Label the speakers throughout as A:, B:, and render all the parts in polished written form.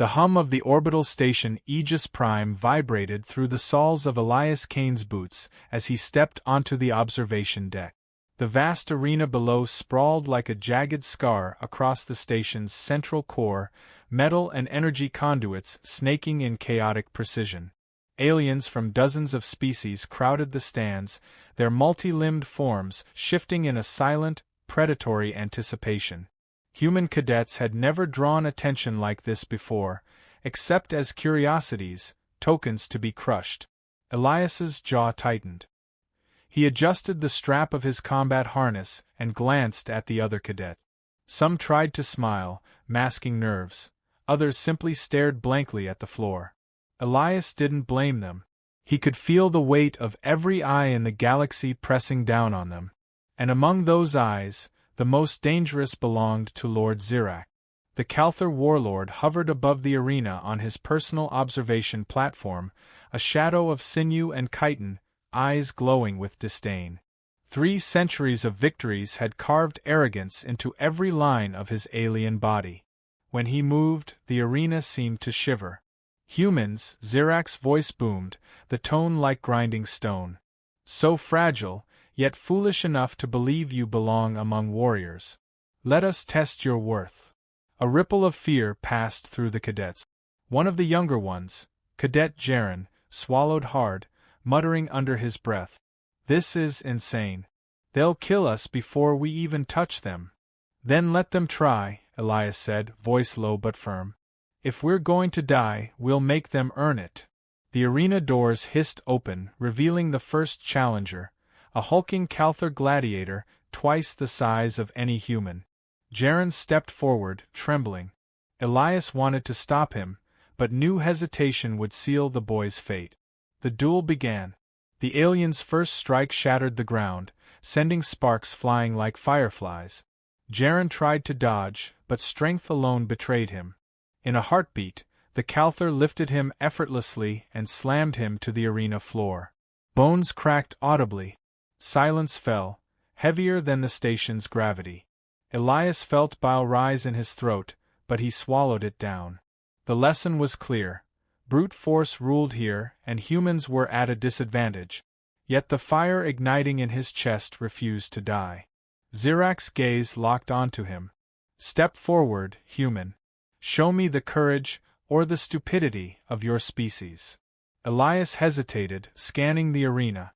A: The hum of the orbital station Aegis Prime vibrated through the soles of Elias Kane's boots as he stepped onto the observation deck. The vast arena below sprawled like a jagged scar across the station's central core, metal and energy conduits snaking in chaotic precision. Aliens from dozens of species crowded the stands, their multi-limbed forms shifting in a silent, predatory anticipation. Human cadets had never drawn attention like this before, except as curiosities, tokens to be crushed. Elias's jaw tightened. He adjusted the strap of his combat harness and glanced at the other cadet. Some tried to smile, masking nerves. Others simply stared blankly at the floor. Elias didn't blame them. He could feel the weight of every eye in the galaxy pressing down on them. And among those eyes, the most dangerous belonged to Lord Zirak. The Calther warlord hovered above the arena on his personal observation platform, a shadow of sinew and chitin, eyes glowing with disdain. 3 centuries of victories had carved arrogance into every line of his alien body. When he moved, the arena seemed to shiver. Humans, Zirak's voice boomed, the tone like grinding stone. So fragile, yet foolish enough to believe you belong among warriors. Let us test your worth. A ripple of fear passed through the cadets. One of the younger ones, Cadet Jaren, swallowed hard, muttering under his breath. This is insane. They'll kill us before we even touch them. Then let them try, Elias said, voice low but firm. If we're going to die, we'll make them earn it. The arena doors hissed open, revealing the first challenger, a hulking Calther gladiator, twice the size of any human. Jaren stepped forward, trembling. Elias wanted to stop him, but knew hesitation would seal the boy's fate. The duel began. The alien's first strike shattered the ground, sending sparks flying like fireflies. Jaren tried to dodge, but strength alone betrayed him. In a heartbeat, the Calther lifted him effortlessly and slammed him to the arena floor. Bones cracked audibly. Silence fell, heavier than the station's gravity. Elias felt bile rise in his throat, but he swallowed it down. The lesson was clear. Brute force ruled here, and humans were at a disadvantage. Yet the fire igniting in his chest refused to die. Zirak's gaze locked onto him. Step forward, human. Show me the courage, or the stupidity, of your species. Elias hesitated, scanning the arena.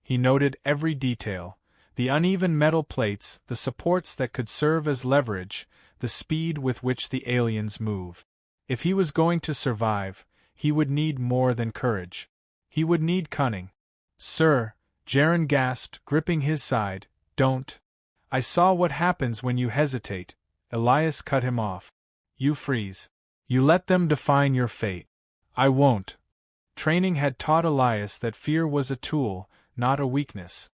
A: He noted every detail: the uneven metal plates, the supports that could serve as leverage, the speed with which the aliens move. If he was going to survive, he would need more than courage. He would need cunning. Sir, Jaren gasped, gripping his side, don't. I saw what happens when you hesitate. Elias cut him off. You freeze. You let them define your fate. I won't. Training had taught Elias that fear was a tool, not a weakness.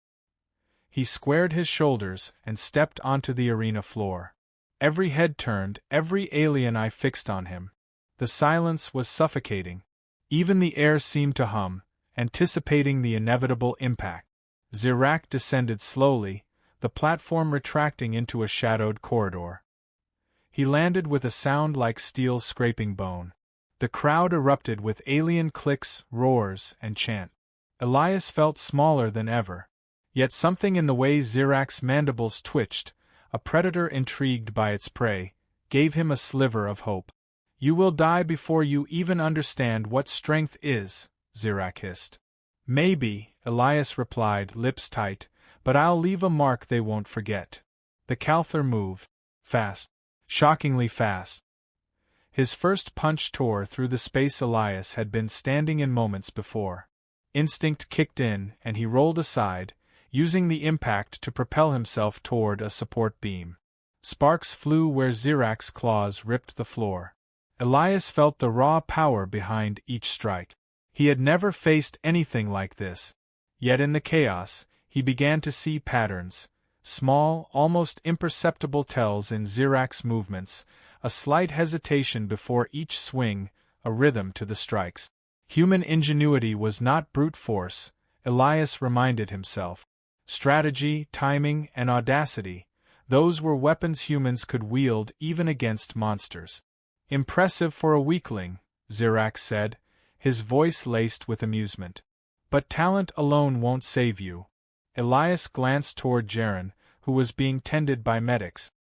A: He squared his shoulders and stepped onto the arena floor. Every head turned, every alien eye fixed on him. The silence was suffocating. Even the air seemed to hum, anticipating the inevitable impact. Zirak descended slowly, the platform retracting into a shadowed corridor. He landed with a sound like steel scraping bone. The crowd erupted with alien clicks, roars, and chant. Elias felt smaller than ever. Yet something in the way Zirak's mandibles twitched, a predator intrigued by its prey, gave him a sliver of hope. You will die before you even understand what strength is, Zirak hissed. Maybe, Elias replied, lips tight, but I'll leave a mark they won't forget. The Calther moved. Fast. Shockingly fast. His first punch tore through the space Elias had been standing in moments before. Instinct kicked in, and he rolled aside, using the impact to propel himself toward a support beam. Sparks flew where Zirak's claws ripped the floor. Elias felt the raw power behind each strike. He had never faced anything like this. Yet in the chaos, he began to see patterns, small, almost imperceptible tells in Zirak's movements, a slight hesitation before each swing, a rhythm to the strikes. Human ingenuity was not brute force, Elias reminded himself. Strategy, timing, and audacity, those were weapons humans could wield even against monsters. Impressive for a weakling, Zirak said, his voice laced with amusement. But talent alone won't save you. Elias glanced toward Jaren, who was being tended by medics.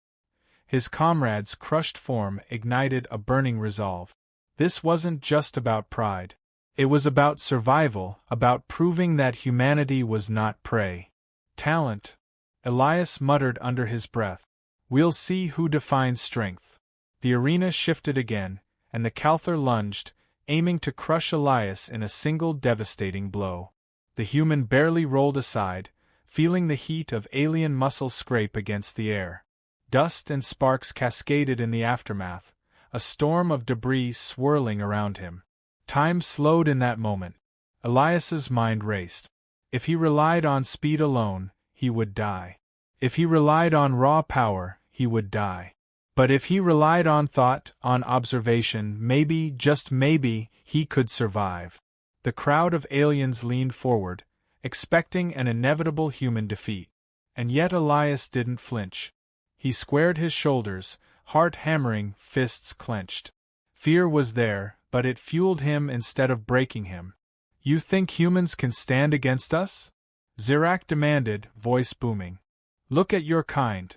A: His comrade's crushed form ignited a burning resolve. This wasn't just about pride. It was about survival, about proving that humanity was not prey. Talent, Elias muttered under his breath. We'll see who defines strength. The arena shifted again, and the Calther lunged, aiming to crush Elias in a single devastating blow. The human barely rolled aside, feeling the heat of alien muscle scrape against the air. Dust and sparks cascaded in the aftermath, a storm of debris swirling around him. Time slowed in that moment. Elias's mind raced. If he relied on speed alone, he would die. If he relied on raw power, he would die. But if he relied on thought, on observation, maybe, just maybe, he could survive. The crowd of aliens leaned forward, expecting an inevitable human defeat. And yet Elias didn't flinch. He squared his shoulders, heart hammering, fists clenched. Fear was there, but it fueled him instead of breaking him. You think humans can stand against us? Zirak demanded, voice booming. Look at your kind.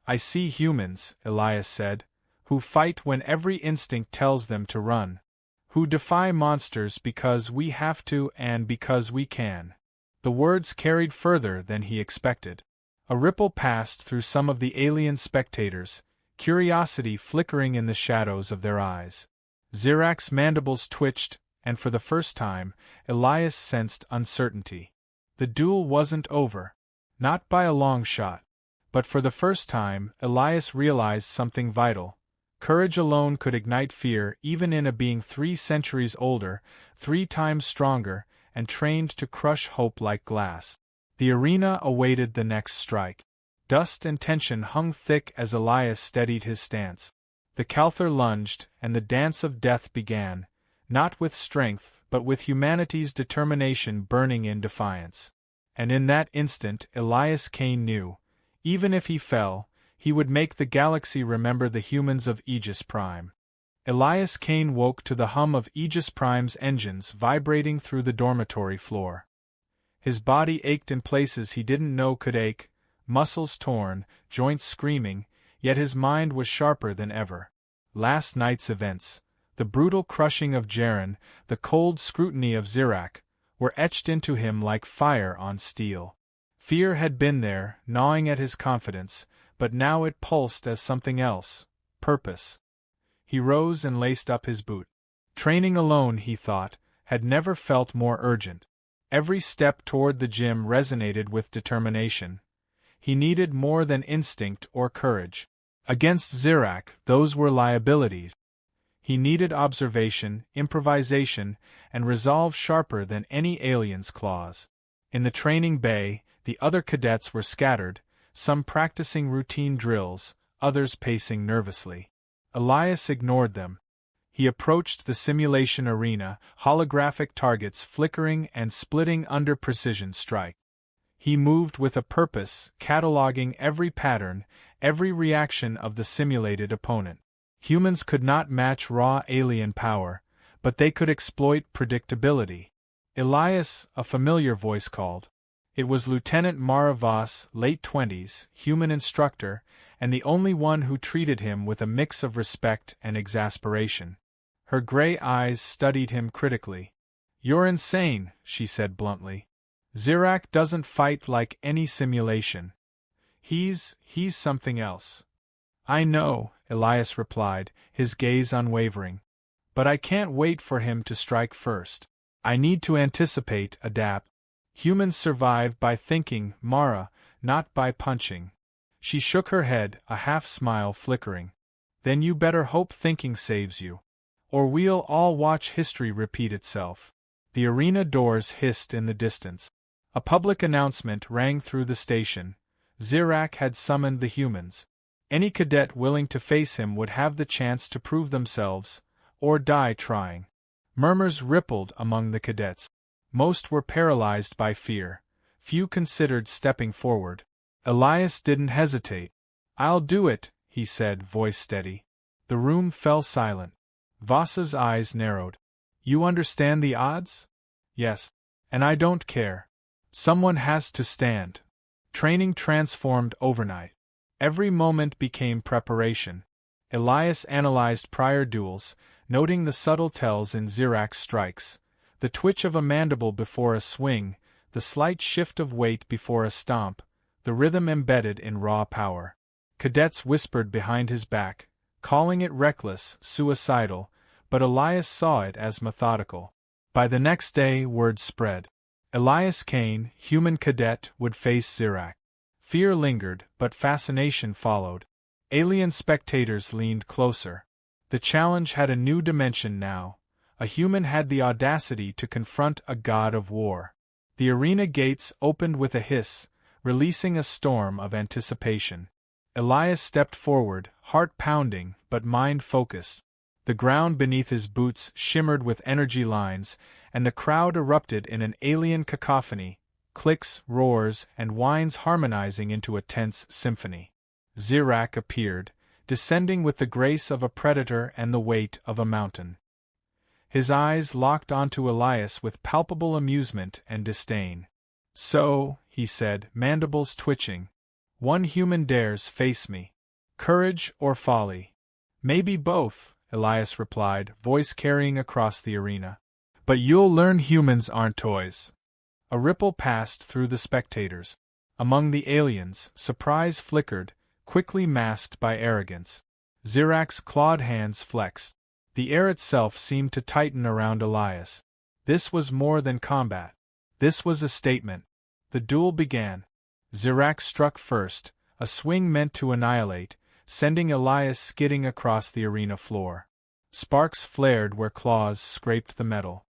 A: I see humans, Elias said, who fight when every instinct tells them to run. Who defy monsters because we have to and because we can. The words carried further than he expected. A ripple passed through some of the alien spectators, curiosity flickering in the shadows of their eyes. Zirak's mandibles twitched, and for the first time, Elias sensed uncertainty. The duel wasn't over. Not by a long shot. But for the first time, Elias realized something vital. Courage alone could ignite fear even in a being 3 centuries older, 3 times stronger, and trained to crush hope like glass. The arena awaited the next strike. Dust and tension hung thick as Elias steadied his stance. The Calther lunged, and the dance of death began, not with strength, but with humanity's determination burning in defiance. And in that instant Elias Kane knew, even if he fell, he would make the galaxy remember the humans of Aegis Prime. Elias Kane woke to the hum of Aegis Prime's engines vibrating through the dormitory floor. His body ached in places he didn't know could ache, muscles torn, joints screaming, yet his mind was sharper than ever. Last night's events, the brutal crushing of Jaren, the cold scrutiny of Zirak, were etched into him like fire on steel. Fear had been there, gnawing at his confidence, but now it pulsed as something else, purpose. He rose and laced up his boot. Training alone, he thought, had never felt more urgent. Every step toward the gym resonated with determination. He needed more than instinct or courage. Against Zirak, those were liabilities. He needed observation, improvisation, and resolve sharper than any alien's claws. In the training bay, the other cadets were scattered, some practicing routine drills, others pacing nervously. Elias ignored them. He approached the simulation arena, holographic targets flickering and splitting under precision strike. He moved with a purpose, cataloging every pattern, every reaction of the simulated opponent. Humans could not match raw alien power, but they could exploit predictability. Elias, a familiar voice called. It was Lieutenant Mara Voss, late 20s, human instructor, and the only one who treated him with a mix of respect and exasperation. Her gray eyes studied him critically. "You're insane," she said bluntly. "Zirak doesn't fight like any simulation. He's something else." "I know," Elias replied, his gaze unwavering. "But I can't wait for him to strike first. I need to anticipate, adapt. Humans survive by thinking, Mara, not by punching." She shook her head, a half-smile flickering. "Then you better hope thinking saves you. Or we'll all watch history repeat itself." The arena doors hissed in the distance. A public announcement rang through the station. Zirak had summoned the humans. Any cadet willing to face him would have the chance to prove themselves, or die trying. Murmurs rippled among the cadets. Most were paralyzed by fear. Few considered stepping forward. Elias didn't hesitate. "I'll do it," he said, voice steady. The room fell silent. Voss's eyes narrowed. You understand the odds? Yes. And I don't care. Someone has to stand. Training transformed overnight. Every moment became preparation. Elias analyzed prior duels, noting the subtle tells in Zirak's strikes, the twitch of a mandible before a swing, the slight shift of weight before a stomp, the rhythm embedded in raw power. Cadets whispered behind his back, calling it reckless, suicidal, but Elias saw it as methodical. By the next day, word spread. Elias Kane, human cadet, would face Zirak. Fear lingered, but fascination followed. Alien spectators leaned closer. The challenge had a new dimension now. A human had the audacity to confront a god of war. The arena gates opened with a hiss, releasing a storm of anticipation. Elias stepped forward, heart pounding, but mind focused. The ground beneath his boots shimmered with energy lines, and the crowd erupted in an alien cacophony, clicks, roars, and whines harmonizing into a tense symphony. Zirak appeared, descending with the grace of a predator and the weight of a mountain. His eyes locked onto Elias with palpable amusement and disdain. So, he said, mandibles twitching. One human dares face me. Courage or folly? Maybe both, Elias replied, voice carrying across the arena. But you'll learn humans aren't toys. A ripple passed through the spectators. Among the aliens, surprise flickered, quickly masked by arrogance. Zirak's clawed hands flexed. The air itself seemed to tighten around Elias. This was more than combat. This was a statement. The duel began. Zirak struck first, a swing meant to annihilate, sending Elias skidding across the arena floor. Sparks flared where claws scraped the metal.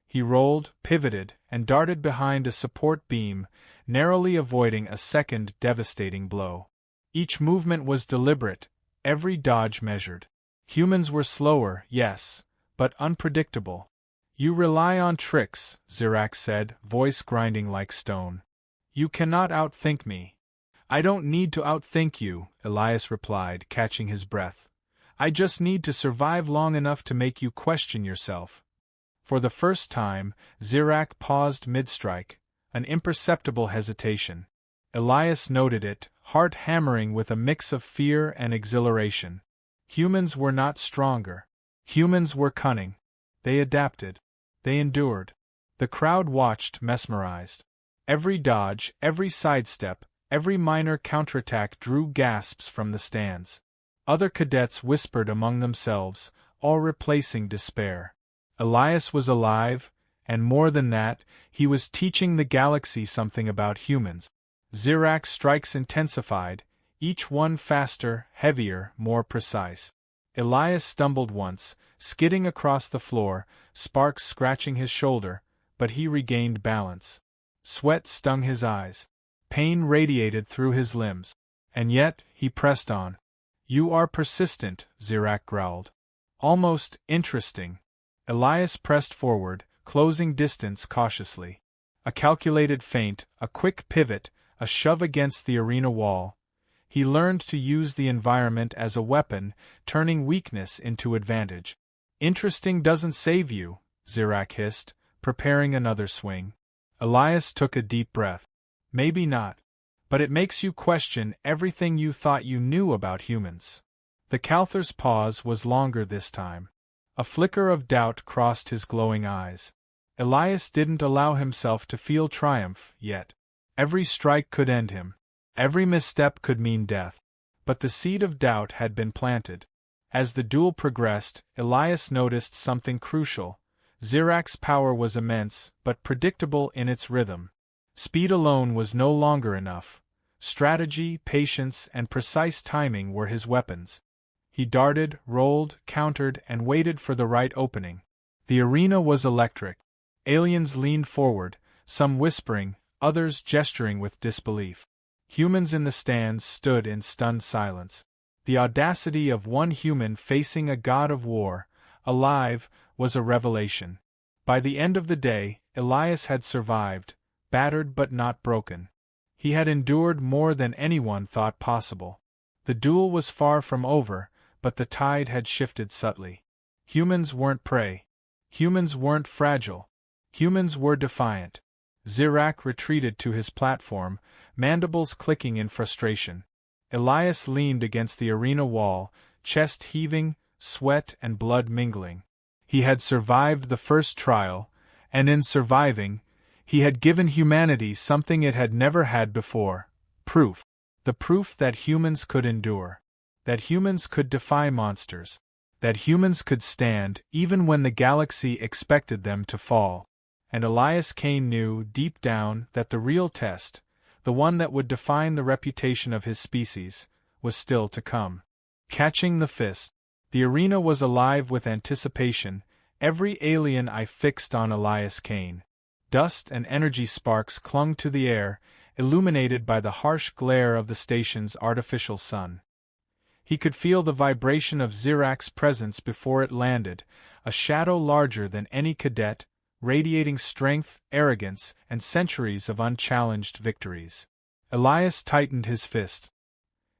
A: He rolled, pivoted, and darted behind a support beam, narrowly avoiding a second devastating blow. Each movement was deliberate, every dodge measured. Humans were slower, yes, but unpredictable. You rely on tricks, Zirak said, voice grinding like stone. You cannot outthink me. I don't need to outthink you, Elias replied, catching his breath. I just need to survive long enough to make you question yourself. For the first time, Zirak paused mid-strike, an imperceptible hesitation. Elias noted it, heart hammering with a mix of fear and exhilaration. Humans were not stronger. Humans were cunning. They adapted. They endured. The crowd watched, mesmerized. Every dodge, every sidestep, every minor counterattack drew gasps from the stands. Other cadets whispered among themselves, all replacing despair. Elias was alive, and more than that, he was teaching the galaxy something about humans. Zirak's strikes intensified, each one faster, heavier, more precise. Elias stumbled once, skidding across the floor, sparks scratching his shoulder, but he regained balance. Sweat stung his eyes. Pain radiated through his limbs. And yet, he pressed on. You are persistent, Zirak growled. Almost interesting. Elias pressed forward, closing distance cautiously. A calculated feint, a quick pivot, a shove against the arena wall. He learned to use the environment as a weapon, turning weakness into advantage. Interesting doesn't save you, Zirak hissed, preparing another swing. Elias took a deep breath. Maybe not. But it makes you question everything you thought you knew about humans. The Calther's pause was longer this time. A flicker of doubt crossed his glowing eyes. Elias didn't allow himself to feel triumph yet. Every strike could end him. Every misstep could mean death. But the seed of doubt had been planted. As the duel progressed, Elias noticed something crucial. Zirak's power was immense, but predictable in its rhythm. Speed alone was no longer enough. Strategy, patience, and precise timing were his weapons. He darted, rolled, countered, and waited for the right opening. The arena was electric. Aliens leaned forward, some whispering, others gesturing with disbelief. Humans in the stands stood in stunned silence. The audacity of one human facing a god of war, alive, was a revelation. By the end of the day, Elias had survived, battered but not broken. He had endured more than anyone thought possible. The duel was far from over, but the tide had shifted subtly. Humans weren't prey. Humans weren't fragile. Humans were defiant. Zirak retreated to his platform, mandibles clicking in frustration. Elias leaned against the arena wall, chest heaving, sweat and blood mingling. He had survived the first trial, and in surviving, he had given humanity something it had never had before: proof. The proof that humans could endure. That humans could defy monsters. That humans could stand even when the galaxy expected them to fall. And Elias Kane knew deep down that the real test, the one that would define the reputation of his species, was still to come. Catching the fist. The arena was alive with anticipation, every alien eye fixed on Elias Kane. Dust and energy sparks clung to the air, illuminated by the harsh glare of the station's artificial sun. He could feel the vibration of Zirak's presence before it landed, a shadow larger than any cadet, radiating strength, arrogance, and centuries of unchallenged victories. Elias tightened his fist.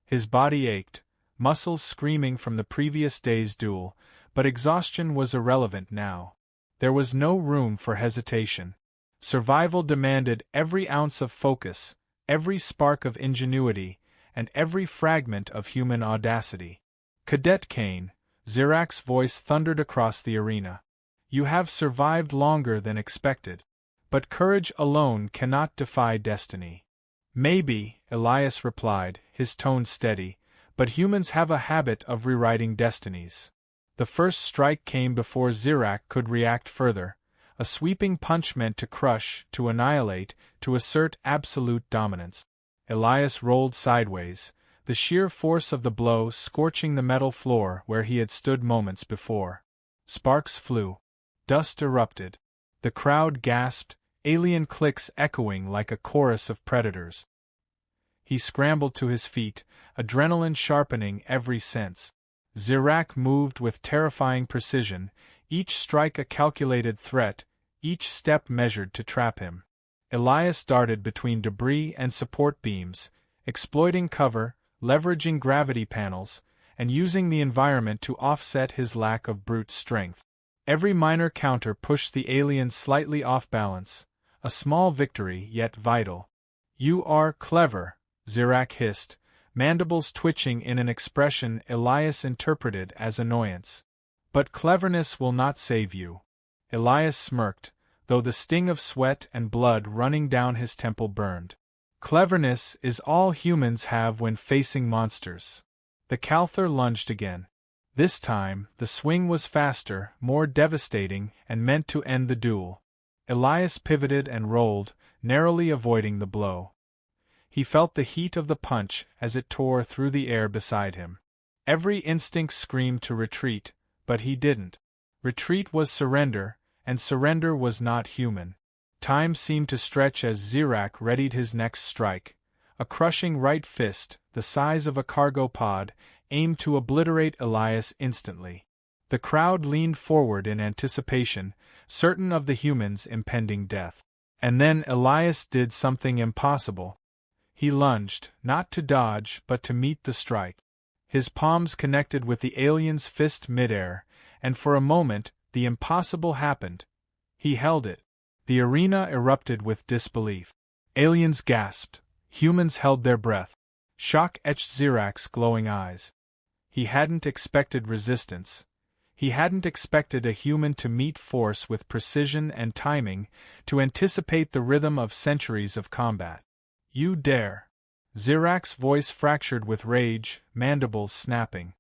A: His body ached, muscles screaming from the previous day's duel, but exhaustion was irrelevant now. There was no room for hesitation. Survival demanded every ounce of focus, every spark of ingenuity, and every fragment of human audacity. Cadet Kane, Zirak's voice thundered across the arena. You have survived longer than expected. But courage alone cannot defy destiny. Maybe, Elias replied, his tone steady, but humans have a habit of rewriting destinies. The first strike came before Zirak could react further, a sweeping punch meant to crush, to annihilate, to assert absolute dominance. Elias rolled sideways, the sheer force of the blow scorching the metal floor where he had stood moments before. Sparks flew. Dust erupted. The crowd gasped, alien clicks echoing like a chorus of predators. He scrambled to his feet, adrenaline sharpening every sense. Zirak moved with terrifying precision, each strike a calculated threat, each step measured to trap him. Elias darted between debris and support beams, exploiting cover, leveraging gravity panels, and using the environment to offset his lack of brute strength. Every minor counter pushed the alien slightly off balance, a small victory yet vital. "You are clever," Zirak hissed, mandibles twitching in an expression Elias interpreted as annoyance. "But cleverness will not save you." Elias smirked, though the sting of sweat and blood running down his temple burned. "Cleverness is all humans have when facing monsters." The Calther lunged again. This time, the swing was faster, more devastating, and meant to end the duel. Elias pivoted and rolled, narrowly avoiding the blow. He felt the heat of the punch as it tore through the air beside him. Every instinct screamed to retreat, but he didn't. Retreat was surrender, and surrender was not human. Time seemed to stretch as Zirak readied his next strike. A crushing right fist, the size of a cargo pod, aimed to obliterate Elias instantly. The crowd leaned forward in anticipation, certain of the human's impending death. And then Elias did something impossible. He lunged, not to dodge but to meet the strike. His palms connected with the alien's fist midair, and for a moment, the impossible happened. He held it. The arena erupted with disbelief. Aliens gasped. Humans held their breath. Shock etched Zirak's glowing eyes. He hadn't expected resistance. He hadn't expected a human to meet force with precision and timing, to anticipate the rhythm of centuries of combat. "You dare." Zirak's voice fractured with rage, mandibles snapping.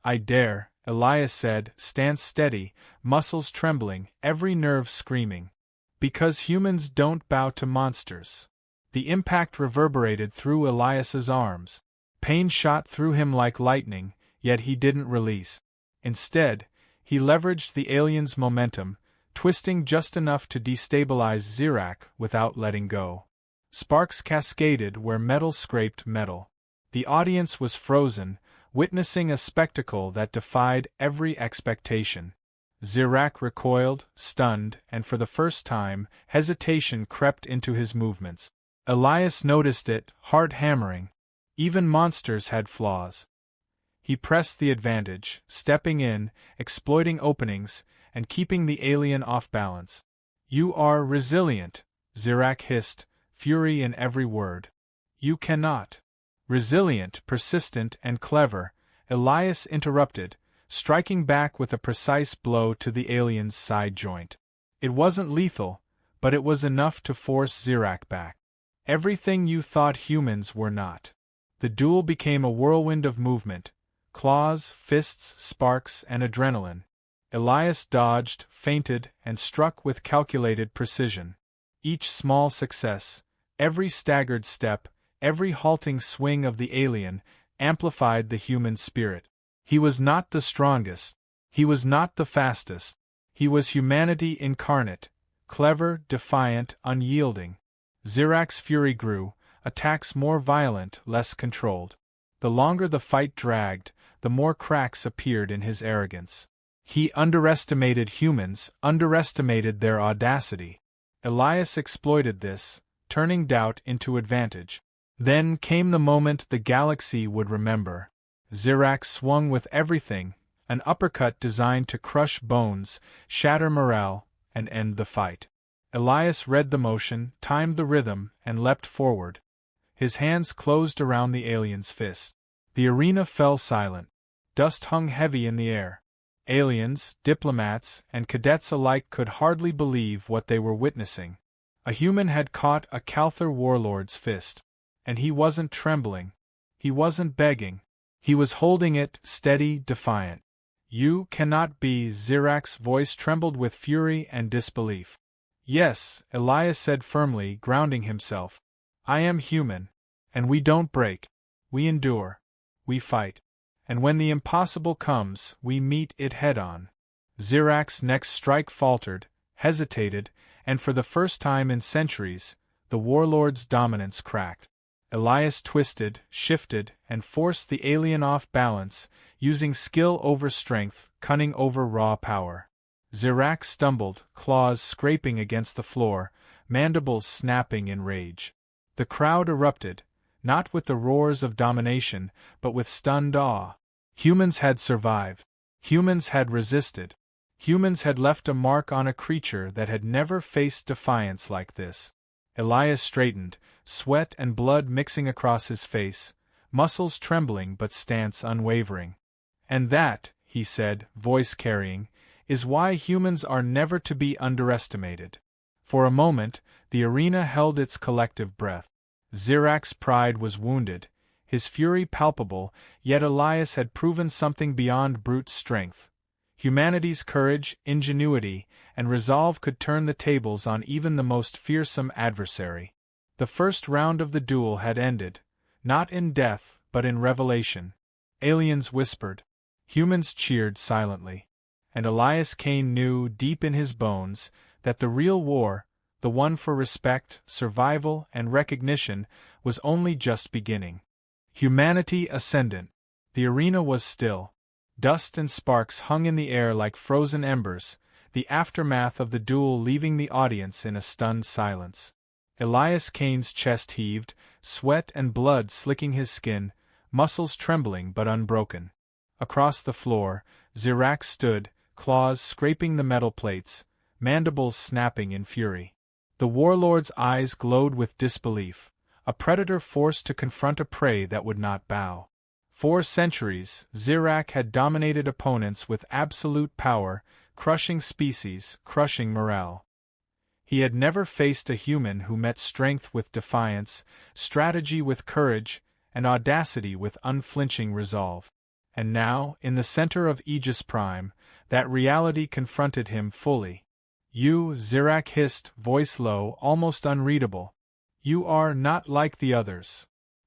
A: "I dare," Elias said, stance steady, muscles trembling, every nerve screaming. "Because humans don't bow to monsters." The impact reverberated through Elias's arms. Pain shot through him like lightning, yet he didn't release. Instead, he leveraged the alien's momentum, twisting just enough to destabilize Zirak without letting go. Sparks cascaded where metal scraped metal. The audience was frozen, witnessing a spectacle that defied every expectation. Zirak recoiled, stunned, and for the first time, hesitation crept into his movements. Elias noticed it, heart hammering. Even monsters had flaws. He pressed the advantage, stepping in, exploiting openings, and keeping the alien off balance. "You are resilient," Zirak hissed, fury in every word. "You cannot." "Resilient, persistent, and clever," Elias interrupted, striking back with a precise blow to the alien's side joint. It wasn't lethal, but it was enough to force Zirak back. "Everything you thought humans were not." The duel became a whirlwind of movement: claws, fists, sparks, and adrenaline. Elias dodged, feinted, and struck with calculated precision. Each small success, every staggered step, every halting swing of the alien, amplified the human spirit. He was not the strongest. He was not the fastest. He was humanity incarnate, clever, defiant, unyielding. Zirak's fury grew, attacks more violent, less controlled. The longer the fight dragged, the more cracks appeared in his arrogance. He underestimated humans, underestimated their audacity. Elias exploited this, turning doubt into advantage. Then came the moment the galaxy would remember. Zirak swung with everything, an uppercut designed to crush bones, shatter morale, and end the fight. Elias read the motion, timed the rhythm, and leapt forward. His hands closed around the alien's fist. The arena fell silent. Dust hung heavy in the air. Aliens, diplomats, and cadets alike could hardly believe what they were witnessing. A human had caught a Calthar warlord's fist. And he wasn't trembling. He wasn't begging. He was holding it, steady, defiant. "You cannot be," Zirak's voice trembled with fury and disbelief. "Yes," Elias said firmly, grounding himself. "I am human. And we don't break. We endure. We fight. And when the impossible comes, we meet it head-on." Zirak's next strike faltered, hesitated, and for the first time in centuries, the warlord's dominance cracked. Elias twisted, shifted, and forced the alien off balance, using skill over strength, cunning over raw power. Zirak stumbled, claws scraping against the floor, mandibles snapping in rage. The crowd erupted, not with the roars of domination, but with stunned awe. Humans had survived. Humans had resisted. Humans had left a mark on a creature that had never faced defiance like this. Elias straightened, sweat and blood mixing across his face, muscles trembling but stance unwavering. "And that," he said, voice carrying, "is why humans are never to be underestimated." For a moment, the arena held its collective breath. Zirak's pride was wounded, his fury palpable, yet Elias had proven something beyond brute strength. Humanity's courage, ingenuity, and resolve could turn the tables on even the most fearsome adversary. The first round of the duel had ended, not in death, but in revelation. Aliens whispered. Humans cheered silently. And Elias Kane knew, deep in his bones, that the real war, the one for respect, survival, and recognition, was only just beginning. Humanity ascendant. The arena was still. Dust and sparks hung in the air like frozen embers, the aftermath of the duel leaving the audience in a stunned silence. Elias Kane's chest heaved, sweat and blood slicking his skin, muscles trembling but unbroken. Across the floor, Zirak stood, claws scraping the metal plates, mandibles snapping in fury. The warlord's eyes glowed with disbelief, a predator forced to confront a prey that would not bow. For centuries, Zirak had dominated opponents with absolute power, crushing species, crushing morale. He had never faced a human who met strength with defiance, strategy with courage, and audacity with unflinching resolve. And now, in the center of Aegis Prime, that reality confronted him fully. "You," Zirak hissed, voice low, almost unreadable. "You are not like the others."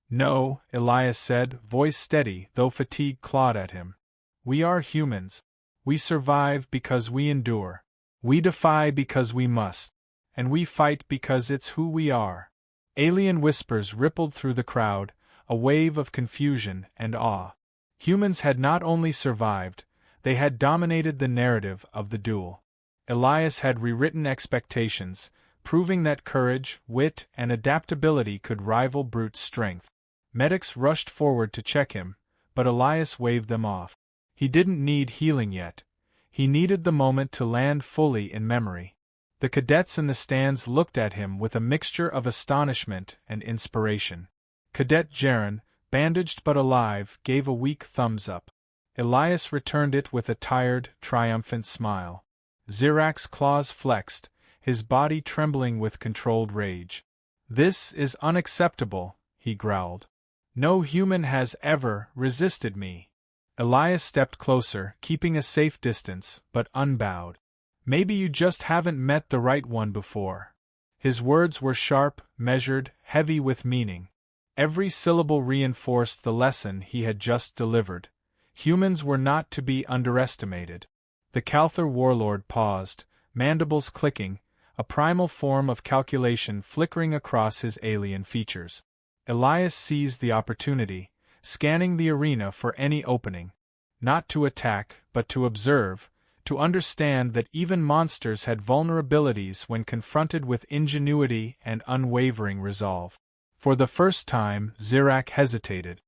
A: "No," Elias said, voice steady, though fatigue clawed at him. "We are humans. We survive because we endure. We defy because we must. And we fight because it's who we are." Alien whispers rippled through the crowd, a wave of confusion and awe. Humans had not only survived, they had dominated the narrative of the duel. Elias had rewritten expectations, proving that courage, wit, and adaptability could rival brute strength. Medics rushed forward to check him, but Elias waved them off. He didn't need healing yet. He needed the moment to land fully in memory. The cadets in the stands looked at him with a mixture of astonishment and inspiration. Cadet Jaren, bandaged but alive, gave a weak thumbs up. Elias returned it with a tired, triumphant smile. Zirak's claws flexed, his body trembling with controlled rage. "This is unacceptable," he growled. "No human has ever resisted me." Elias stepped closer, keeping a safe distance, but unbowed. "Maybe you just haven't met the right one before." His words were sharp, measured, heavy with meaning. Every syllable reinforced the lesson he had just delivered. Humans were not to be underestimated. The Calther warlord paused, mandibles clicking, a primal form of calculation flickering across his alien features. Elias seized the opportunity, scanning the arena for any opening. Not to attack, but to observe, to understand that even monsters had vulnerabilities when confronted with ingenuity and unwavering resolve. For the first time, Zirak hesitated.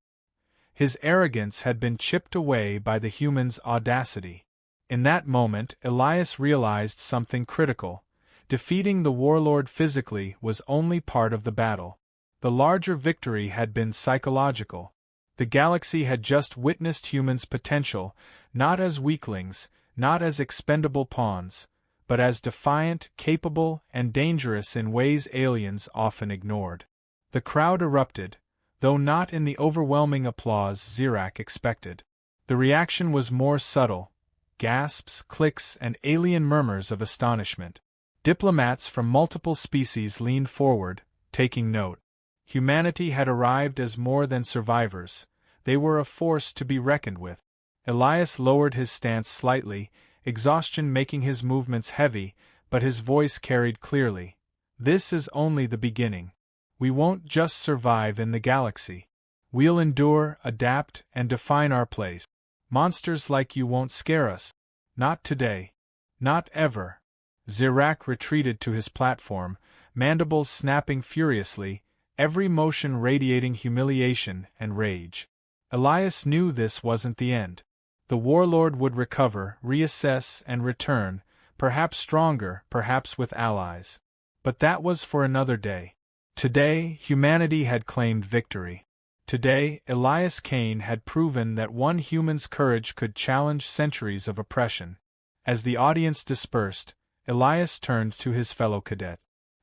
A: His arrogance had been chipped away by the human's audacity. In that moment, Elias realized something critical. Defeating the warlord physically was only part of the battle. The larger victory had been psychological. The galaxy had just witnessed humans' potential, not as weaklings, not as expendable pawns, but as defiant, capable, and dangerous in ways aliens often ignored. The crowd erupted, though not in the overwhelming applause Zirak expected. The reaction was more subtle: gasps, clicks, and alien murmurs of astonishment. Diplomats from multiple species leaned forward, taking note. Humanity had arrived as more than survivors. They were a force to be reckoned with. Elias lowered his stance slightly, exhaustion making his movements heavy, but his voice carried clearly. "This is only the beginning. We won't just survive in the galaxy. We'll endure, adapt, and define our place. Monsters like you won't scare us. Not today. Not ever." Zirak retreated to his platform, mandibles snapping furiously, every motion radiating humiliation and rage. Elias knew this wasn't the end. The warlord would recover, reassess, and return, perhaps stronger, perhaps with allies. But that was for another day. Today, humanity had claimed victory. Today, Elias Kane had proven that one human's courage could challenge centuries of oppression. As the audience dispersed, Elias turned to his fellow cadet.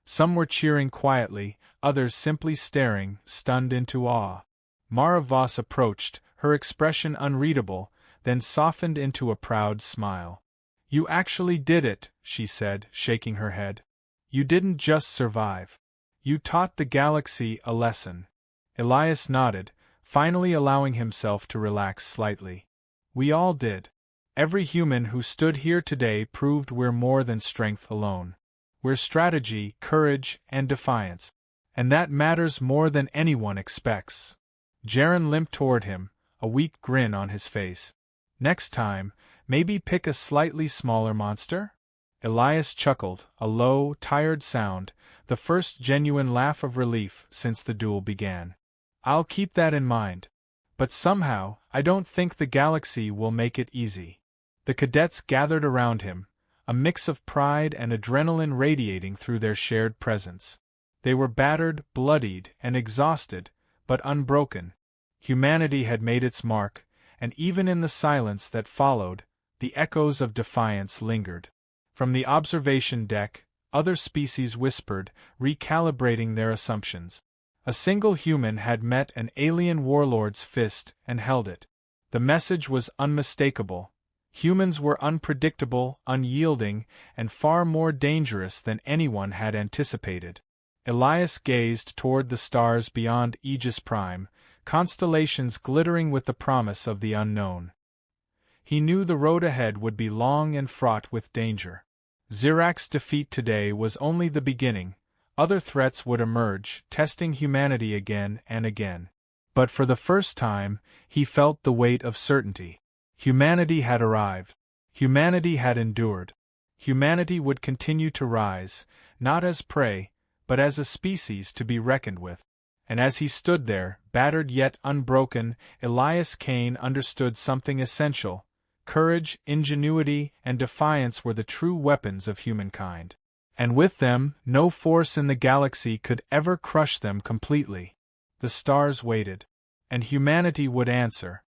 A: Some were cheering quietly, others simply staring, stunned into awe. Mara Voss approached, her expression unreadable, then softened into a proud smile. "You actually did it," she said, shaking her head. "You didn't just survive. You taught the galaxy a lesson." Elias nodded, finally allowing himself to relax slightly. "We all did. Every human who stood here today proved we're more than strength alone. We're strategy, courage, and defiance. And that matters more than anyone expects." Jaren limped toward him, a weak grin on his face. "Next time, maybe pick a slightly smaller monster?" Elias chuckled, a low, tired sound, the first genuine laugh of relief since the duel began. "I'll keep that in mind. But somehow, I don't think the galaxy will make it easy." The cadets gathered around him, a mix of pride and adrenaline radiating through their shared presence. They were battered, bloodied, and exhausted, but unbroken. Humanity had made its mark, and even in the silence that followed, the echoes of defiance lingered. From the observation deck, other species whispered, recalibrating their assumptions. A single human had met an alien warlord's fist and held it. The message was unmistakable. Humans were unpredictable, unyielding, and far more dangerous than anyone had anticipated. Elias gazed toward the stars beyond Aegis Prime, constellations glittering with the promise of the unknown. He knew the road ahead would be long and fraught with danger. Zirak's defeat today was only the beginning. Other threats would emerge, testing humanity again and again. But for the first time, he felt the weight of certainty. Humanity had arrived. Humanity had endured. Humanity would continue to rise, not as prey, but as a species to be reckoned with. and as he stood there, battered yet unbroken, Elias Kane understood something essential. Courage, ingenuity, and defiance were the true weapons of humankind. And with them, no force in the galaxy could ever crush them completely. The stars waited. And humanity would answer.